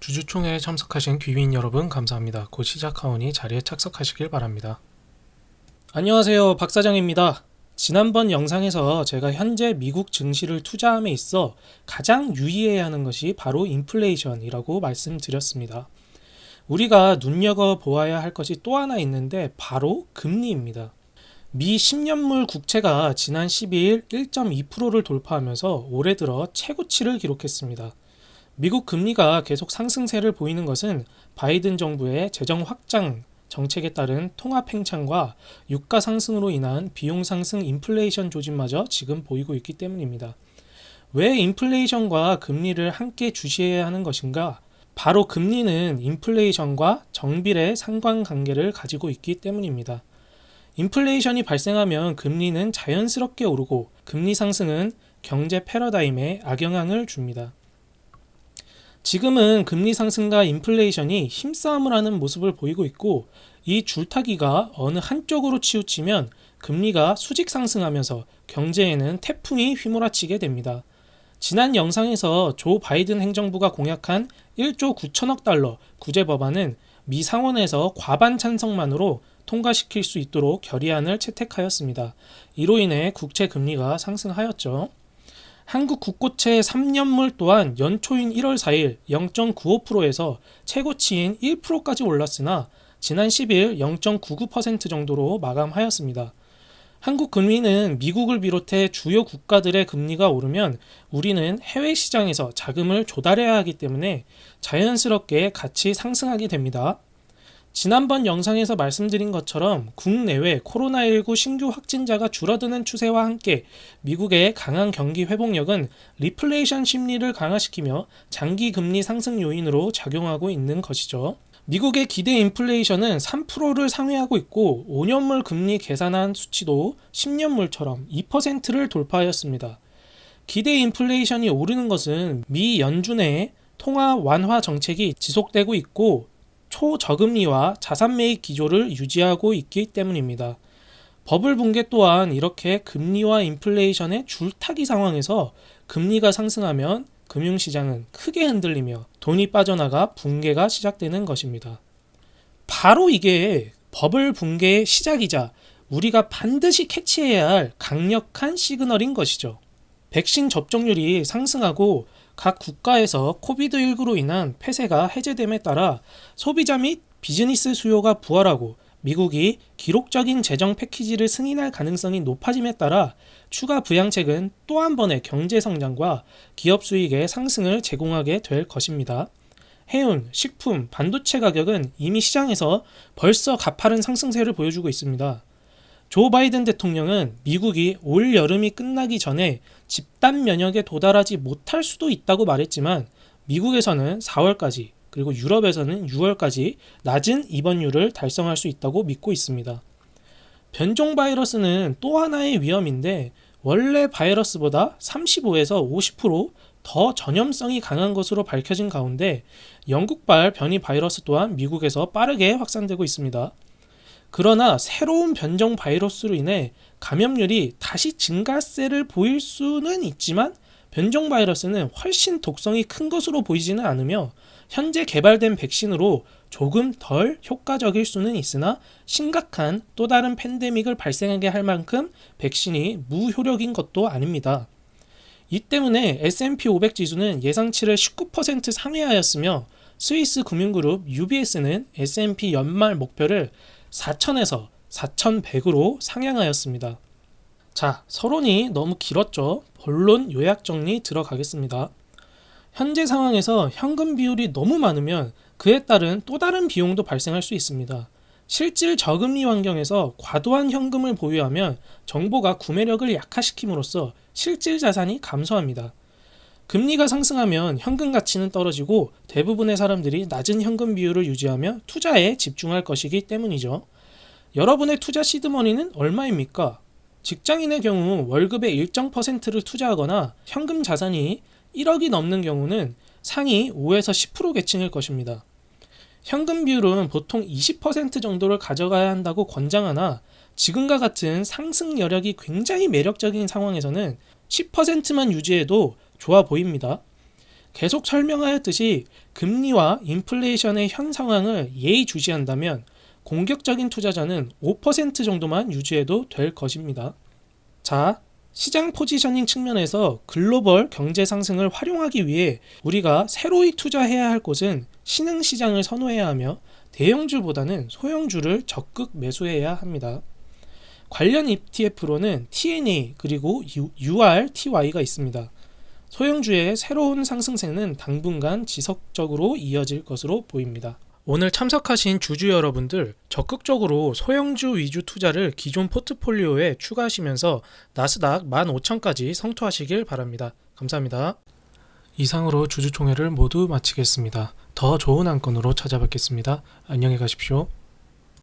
주주총회에 참석하신 귀빈 여러분 감사합니다. 곧 시작하오니 자리에 착석하시길 바랍니다. 안녕하세요, 박 사장입니다. 지난번 영상에서 제가 현재 미국 증시를 투자함에 있어 가장 유의해야 하는 것이 바로 인플레이션이라고 말씀드렸습니다. 우리가 눈여겨보아야 할 것이 또 하나 있는데 바로 금리입니다. 미 10년물 국채가 지난 12일 1.2%를 돌파하면서 올해 들어 최고치를 기록했습니다. 미국 금리가 계속 상승세를 보이는 것은 바이든 정부의 재정 확장 정책에 따른 통화 팽창과 유가 상승으로 인한 비용 상승 인플레이션 조짐마저 지금 보이고 있기 때문입니다. 왜 인플레이션과 금리를 함께 주시해야 하는 것인가? 바로 금리는 인플레이션과 정비례 상관관계를 가지고 있기 때문입니다. 인플레이션이 발생하면 금리는 자연스럽게 오르고 금리 상승은 경제 패러다임에 악영향을 줍니다. 지금은 금리 상승과 인플레이션이 힘싸움을 하는 모습을 보이고 있고, 이 줄타기가 어느 한쪽으로 치우치면 금리가 수직 상승하면서 경제에는 태풍이 휘몰아치게 됩니다. 지난 영상에서 조 바이든 행정부가 공약한 1조 9천억 달러 구제 법안은 미 상원에서 과반 찬성만으로 통과시킬 수 있도록 결의안을 채택하였습니다. 이로 인해 국채 금리가 상승하였죠. 한국 국고채 3년물 또한 연초인 1월 4일 0.95%에서 최고치인 1%까지 올랐으나 지난 10일 0.99% 정도로 마감하였습니다. 한국 금리는 미국을 비롯해 주요 국가들의 금리가 오르면 우리는 해외 시장에서 자금을 조달해야 하기 때문에 자연스럽게 같이 상승하게 됩니다. 지난번 영상에서 말씀드린 것처럼 국내외 코로나19 신규 확진자가 줄어드는 추세와 함께 미국의 강한 경기 회복력은 리플레이션 심리를 강화시키며 장기 금리 상승 요인으로 작용하고 있는 것이죠. 미국의 기대 인플레이션은 3%를 상회하고 있고 5년물 금리 계산한 수치도 10년물처럼 2%를 돌파하였습니다. 기대 인플레이션이 오르는 것은 미 연준의 통화 완화 정책이 지속되고 있고 초저금리와 자산 매입 기조를 유지하고 있기 때문입니다. 버블 붕괴 또한 이렇게 금리와 인플레이션의 줄타기 상황에서 금리가 상승하면 금융시장은 크게 흔들리며 돈이 빠져나가 붕괴가 시작되는 것입니다. 바로 이게 버블 붕괴의 시작이자 우리가 반드시 캐치해야 할 강력한 시그널인 것이죠. 백신 접종률이 상승하고 각 국가에서 코비드19로 인한 폐쇄가 해제됨에 따라 소비자 및 비즈니스 수요가 부활하고 미국이 기록적인 재정 패키지를 승인할 가능성이 높아짐에 따라 추가 부양책은 또 한 번의 경제 성장과 기업 수익의 상승을 제공하게 될 것입니다. 해운, 식품, 반도체 가격은 이미 시장에서 벌써 가파른 상승세를 보여주고 있습니다. 조 바이든 대통령은 미국이 올 여름이 끝나기 전에 집단 면역에 도달하지 못할 수도 있다고 말했지만 미국에서는 4월까지 그리고 유럽에서는 6월까지 낮은 입원율을 달성할 수 있다고 믿고 있습니다. 변종 바이러스는 또 하나의 위험인데 원래 바이러스보다 35에서 50%더 전염성이 강한 것으로 밝혀진 가운데 영국발 변이 바이러스 또한 미국에서 빠르게 확산되고 있습니다. 그러나 새로운 변종 바이러스로 인해 감염률이 다시 증가세를 보일 수는 있지만 변종 바이러스는 훨씬 독성이 큰 것으로 보이지는 않으며 현재 개발된 백신으로 조금 덜 효과적일 수는 있으나 심각한 또 다른 팬데믹을 발생하게 할 만큼 백신이 무효력인 것도 아닙니다. 이 때문에 S&P 500 지수는 예상치를 19% 상회하였으며 스위스 금융그룹 UBS는 S&P 연말 목표를 4,000에서 4,100으로 상향하였습니다. 자, 서론이 너무 길었죠? 본론 요약 정리 들어가겠습니다. 현재 상황에서 현금 비율이 너무 많으면 그에 따른 또 다른 비용도 발생할 수 있습니다. 실질 저금리 환경에서 과도한 현금을 보유하면 정보가 구매력을 약화시킴으로써 실질 자산이 감소합니다. 금리가 상승하면 현금 가치는 떨어지고 대부분의 사람들이 낮은 현금 비율을 유지하며 투자에 집중할 것이기 때문이죠. 여러분의 투자 시드머니는 얼마입니까? 직장인의 경우 월급의 일정 퍼센트를 투자하거나 현금 자산이 1억이 넘는 경우는 상위 5에서 10% 계층일 것입니다. 현금 비율은 보통 20% 정도를 가져가야 한다고 권장하나 지금과 같은 상승 여력이 굉장히 매력적인 상황에서는 10%만 유지해도 좋아 보입니다. 계속 설명하였듯이 금리와 인플레이션의 현 상황을 예의주시한다면 공격적인 투자자는 5% 정도만 유지해도 될 것입니다. 자, 시장 포지셔닝 측면에서 글로벌 경제 상승을 활용하기 위해 우리가 새로이 투자해야 할 곳은 신흥시장을 선호해야 하며 대형주보다는 소형주를 적극 매수해야 합니다. 관련 ETF로는 TNA 그리고 URTY가 있습니다. 소형주의 새로운 상승세는 당분간 지속적으로 이어질 것으로 보입니다. 오늘 참석하신 주주 여러분들 적극적으로 소형주 위주 투자를 기존 포트폴리오에 추가하시면서 나스닥 15,000까지 성투하시길 바랍니다. 감사합니다. 이상으로 주주총회를 모두 마치겠습니다. 더 좋은 안건으로 찾아뵙겠습니다. 안녕히 가십시오.